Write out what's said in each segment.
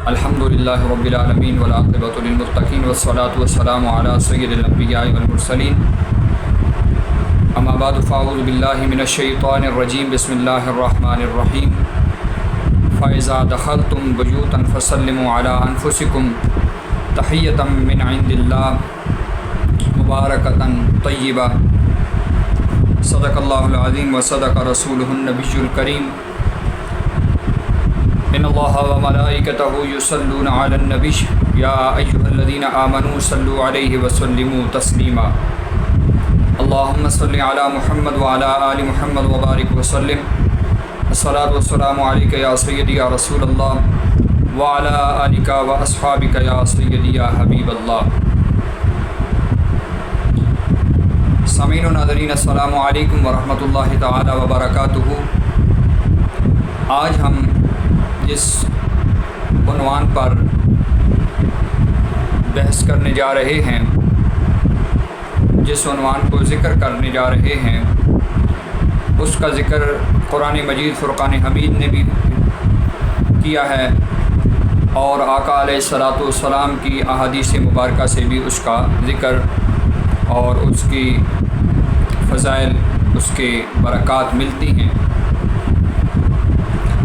الحمدللہ رب العالمین والعاقبۃ للمتقین والصلاۃ والسلام علی سید الانبیاء والمرسلین اما بعد فاعوذ باللہ من الشیطان الرجیم بسم اللہ الرحمن الرحیم فاذا دخلتم بیوتا فسلموا علی انفسکم تحیۃ من عند اللہ مبارکۃ طیبہ صدق اللہ العظیم وصدق رسولہ النبی الکریم ان اللہ وملائکتہ یصلون علی النبی یا ایھا الذین آمنوا صلوا علیہ وسلموا تسلیما اللہم صل علی محمد وعلی آل محمد وبارک وسلم الصلاۃ والسلام علیک یا سیدی یا رسول اللہ وعلی آلک واصحابک یا سیدی یا حبیب اللہ۔ سامعین و ناظرین السلام علیکم ورحمۃ اللہ تعالی وبرکاتہ۔ آج ہم جس عنوان پر بحث کرنے جا رہے ہیں، جس عنوان کو ذکر کرنے جا رہے ہیں، اس کا ذکر قرآن مجید فرقان حمید نے بھی کیا ہے اور آقا علیہ الصلاۃ والسلام کی احادیث مبارکہ سے بھی اس کا ذکر اور اس کی فضائل، اس کے برکات ملتی ہیں۔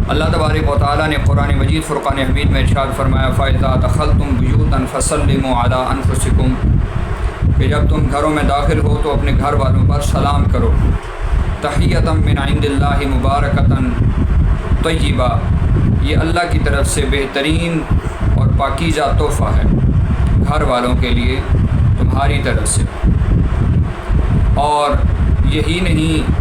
اللہ تبارک و تعالیٰ نے قرآن مجید فرقان حمید میں ارشاد فرمایا فَإِذَا دَخَلْتُمْ بُيُوتًا فَسَلِّمُوا عَلَىٰ أَنفُسِكُمْ کہ جب تم گھروں میں داخل ہو تو اپنے گھر والوں پر سلام کرو۔ تحیۃ من عند اللہ مبارکۃ طیبہ، یہ اللہ کی طرف سے بہترین اور پاکیزہ تحفہ ہے گھر والوں کے لیے تمہاری طرف سے۔ اور یہی نہیں،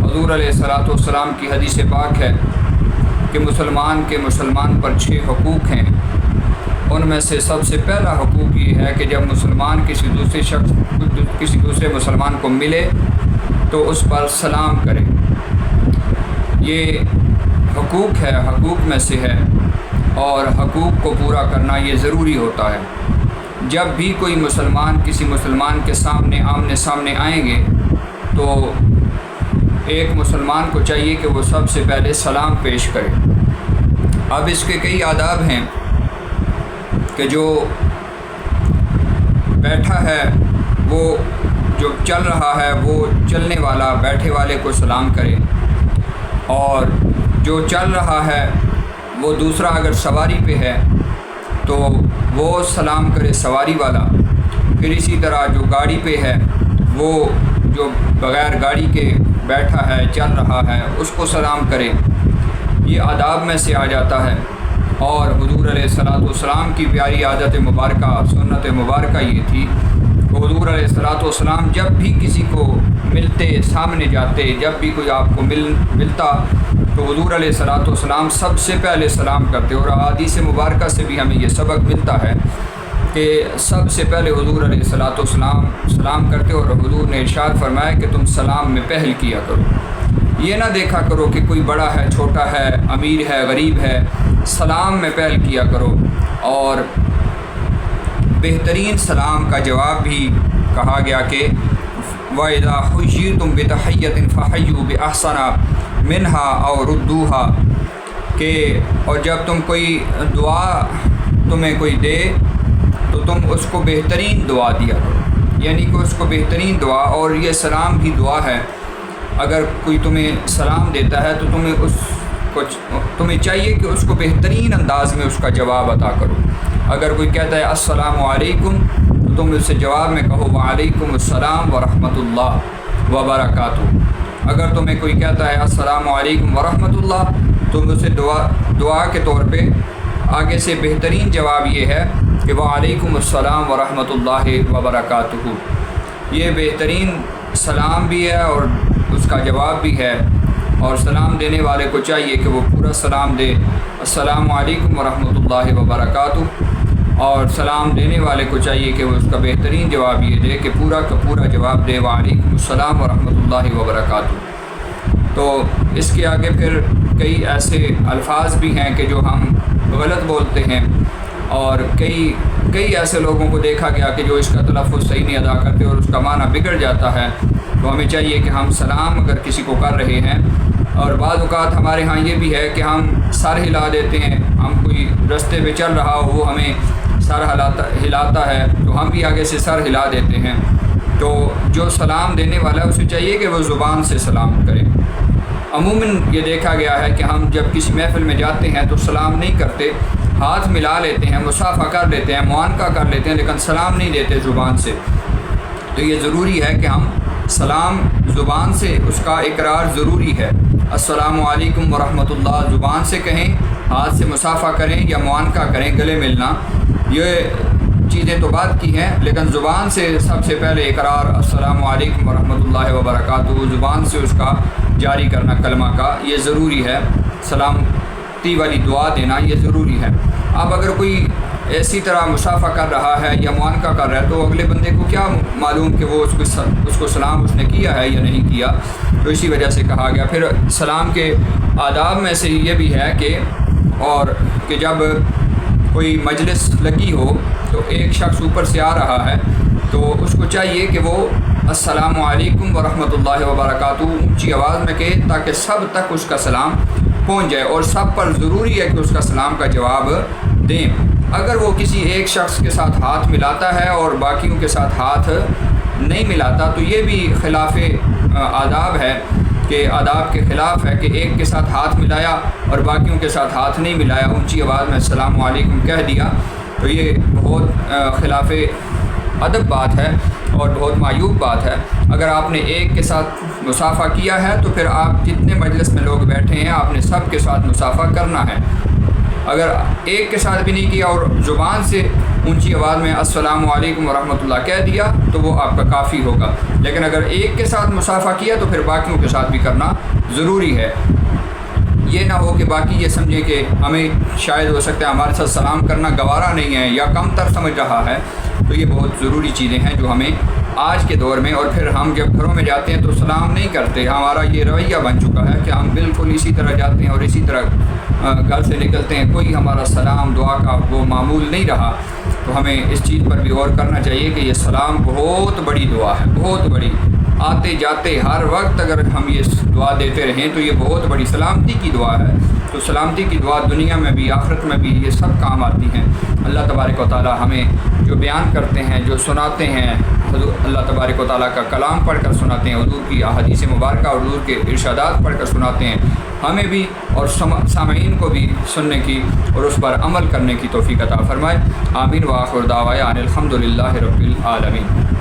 حضور علیہ الصلاۃ والسلام کی حدیث پاک ہے کہ مسلمان پر 6 حقوق ہیں۔ ان میں سے سب سے پہلا حقوق یہ ہے کہ جب مسلمان کسی دوسرے مسلمان کو ملے تو اس پر سلام کرے۔ یہ حقوق ہے، حقوق میں سے ہے، اور حقوق کو پورا کرنا یہ ضروری ہوتا ہے۔ جب بھی کوئی مسلمان کسی مسلمان کے سامنے آمنے سامنے آئیں گے تو ایک مسلمان کو چاہیے کہ وہ سب سے پہلے سلام پیش کرے۔ اب اس کے کئی آداب ہیں کہ جو بیٹھا ہے، وہ جو چل رہا ہے وہ چلنے والا بیٹھے والے کو سلام کرے، اور جو چل رہا ہے وہ دوسرا اگر سواری پہ ہے تو وہ سلام کرے سواری والا۔ پھر اسی طرح جو گاڑی پہ ہے وہ جو بغیر گاڑی کے بیٹھا ہے، چل رہا ہے، اس کو سلام کرے۔ یہ آداب میں سے آ جاتا ہے۔ اور حضور علیہ الصلاۃ والسلام کی پیاری عادت مبارکہ، سنت مبارکہ یہ تھی کہ حضور علیہ الصلاۃ والسلام جب بھی کسی کو ملتے، سامنے جاتے، جب بھی کوئی آپ کو ملتا تو حضور علیہ الصلاۃ والسلام سب سے پہلے سلام کرتے۔ اور احادیث مبارکہ سے بھی ہمیں یہ سبق ملتا ہے کہ سب سے پہلے حضور علیہ الصلاۃ والسلام سلام کرتے، اور حضور نے ارشاد فرمایا کہ تم سلام میں پہل کیا کرو۔ یہ نہ دیکھا کرو کہ کوئی بڑا ہے، چھوٹا ہے، امیر ہے، غریب ہے، سلام میں پہل کیا کرو۔ اور بہترین سلام کا جواب بھی کہا گیا کہ وَإِذَا حُيِّيتُم بِتَحِيَّةٍ فَحَيُّوا بِأَحْسَنَ مِنْهَا أَوْ رُدُّوهَا کہ اور جب تم کوئی دعا تمہیں کوئی دے تو تم اس کو بہترین دعا دیا کرو، یعنی کہ اس کو بہترین دعا۔ اور یہ سلام کی دعا ہے، اگر کوئی تمہیں سلام دیتا ہے تو تمہیں چاہیے کہ اس کو بہترین انداز میں اس کا جواب عطا کرو۔ اگر کوئی کہتا ہے السلام علیکم تو تم اس سے جواب میں کہو وعلیکم السلام ورحمۃ اللہ وبرکاتہ۔ اگر تمہیں کوئی کہتا ہے السلام علیکم ورحمۃ اللہ، تم اسے دعا کے طور پہ آگے سے بہترین جواب یہ ہے کہ وعلیکم السلام ورحمۃ اللہ وبرکاتہ۔ یہ بہترین سلام بھی ہے اور اس کا جواب بھی ہے۔ اور سلام دینے والے کو چاہیے کہ وہ پورا سلام دے السلام علیکم ورحمۃ اللہ وبرکاتہ، اور سلام دینے والے کو چاہیے کہ وہ اس کا بہترین جواب یہ دے کہ پورا کا پورا جواب دے وعلیکم السلام ورحمۃ اللہ وبرکاتہ۔ تو اس کے آگے پھر کئی ایسے الفاظ بھی ہیں کہ جو ہم غلط بولتے ہیں، اور کئی ایسے لوگوں کو دیکھا گیا کہ جو اس کا تلفظ صحیح نہیں ادا کرتے اور اس کا معنی بگڑ جاتا ہے۔ تو ہمیں چاہیے کہ ہم سلام اگر کسی کو کر رہے ہیں اور بعض اوقات ہمارے ہاں یہ بھی ہے کہ ہم سر ہلا دیتے ہیں، ہم کوئی رستے پہ چل رہا ہو وہ ہمیں سر ہلاتا ہے تو ہم بھی آگے سے سر ہلا دیتے ہیں۔ تو جو سلام دینے والا ہے اسے چاہیے کہ وہ زبان سے سلام کرے۔ عموماً یہ دیکھا گیا ہے کہ ہم جب کسی محفل میں جاتے ہیں تو سلام نہیں کرتے، ہاتھ ملا لیتے ہیں، مصافحہ کر لیتے ہیں، معانقہ کر لیتے ہیں، لیکن سلام نہیں دیتے زبان سے۔ تو یہ ضروری ہے کہ ہم سلام زبان سے اس کا اقرار ضروری ہے۔ السلام علیکم ورحمۃ اللہ زبان سے کہیں، ہاتھ سے مصافحہ کریں یا معانقہ کریں، گلے ملنا، یہ چیزیں تو بات کی ہیں، لیکن زبان سے سب سے پہلے اقرار السلام علیکم ورحمۃ اللہ وبرکاتہ زبان سے اس کا جاری کرنا کلمہ کا، یہ ضروری ہے۔ سلامتی والی دعا دینا یہ ضروری ہے۔ اب اگر کوئی ایسی طرح مصافحہ کر رہا ہے یا معانقہ کر رہا ہے تو اگلے بندے کو کیا معلوم کہ وہ اس کو سلام اس نے کیا ہے یا نہیں کیا، تو اسی وجہ سے کہا گیا۔ پھر سلام کے آداب میں سے یہ بھی ہے کہ جب کوئی مجلس لگی ہو تو ایک شخص اوپر سے آ رہا ہے تو اس کو چاہیے کہ وہ السلام علیکم ورحمۃ اللہ وبرکاتہ اونچی آواز میں کہے تاکہ سب تک اس کا سلام پہنچ جائے، اور سب پر ضروری ہے کہ اس کا سلام کا جواب دیں۔ اگر وہ کسی ایک شخص کے ساتھ ہاتھ ملاتا ہے اور باقیوں کے ساتھ ہاتھ نہیں ملاتا تو یہ بھی خلاف آداب ہے، کہ آداب کے خلاف ہے کہ ایک کے ساتھ ہاتھ ملایا اور باقیوں کے ساتھ ہاتھ نہیں ملایا، اونچی آواز میں السلام علیکم کہہ دیا، تو یہ بہت خلاف ادب بات ہے اور بہت معیوب بات ہے۔ اگر آپ نے ایک کے ساتھ مصافحہ کیا ہے تو پھر آپ جتنے مجلس میں لوگ بیٹھے ہیں آپ نے سب کے ساتھ مصافحہ کرنا ہے۔ اگر ایک کے ساتھ بھی نہیں کیا اور زبان سے اونچی آواز میں السلام علیکم ورحمۃ اللہ کہہ دیا تو وہ آپ کا کافی ہوگا، لیکن اگر ایک کے ساتھ مصافحہ کیا تو پھر باقیوں کے ساتھ بھی کرنا ضروری ہے۔ یہ نہ ہو کہ باقی یہ سمجھیں کہ ہمیں شاید ہو سکتا ہے ہمارے ساتھ سلام کرنا گوارا نہیں ہے یا کم تر سمجھ رہا ہے، تو یہ بہت ضروری چیزیں ہیں جو ہمیں آج کے دور میں، اور پھر ہم جب گھروں میں جاتے ہیں تو سلام نہیں کرتے، ہمارا یہ رویہ بن چکا ہے کہ ہم بالکل اسی طرح جاتے ہیں اور اسی طرح گھر سے نکلتے ہیں، کوئی ہمارا سلام دعا کا وہ معمول نہیں رہا۔ تو ہمیں اس چیز پر بھی غور کرنا چاہیے کہ یہ سلام بہت بڑی دعا ہے، بہت بڑی، آتے جاتے ہر وقت اگر ہم یہ دعا دیتے رہیں تو یہ بہت بڑی سلامتی کی دعا ہے۔ تو سلامتی کی دعا دنیا میں بھی آخرت میں بھی یہ سب کام آتی ہیں۔ اللہ تبارک و تعالی ہمیں جو بیان کرتے ہیں، جو سناتے ہیں، اللہ تبارک و تعالیٰ کا کلام پڑھ کر سناتے ہیں، حضور کی احادیث مبارکہ اور حضور کے ارشادات پڑھ کر سناتے ہیں، ہمیں بھی اور سامعین کو بھی سننے کی اور اس پر عمل کرنے کی توفیق عطا فرمائے۔ آمین وآخر دعوانا ان الحمد للہ رب العالمین۔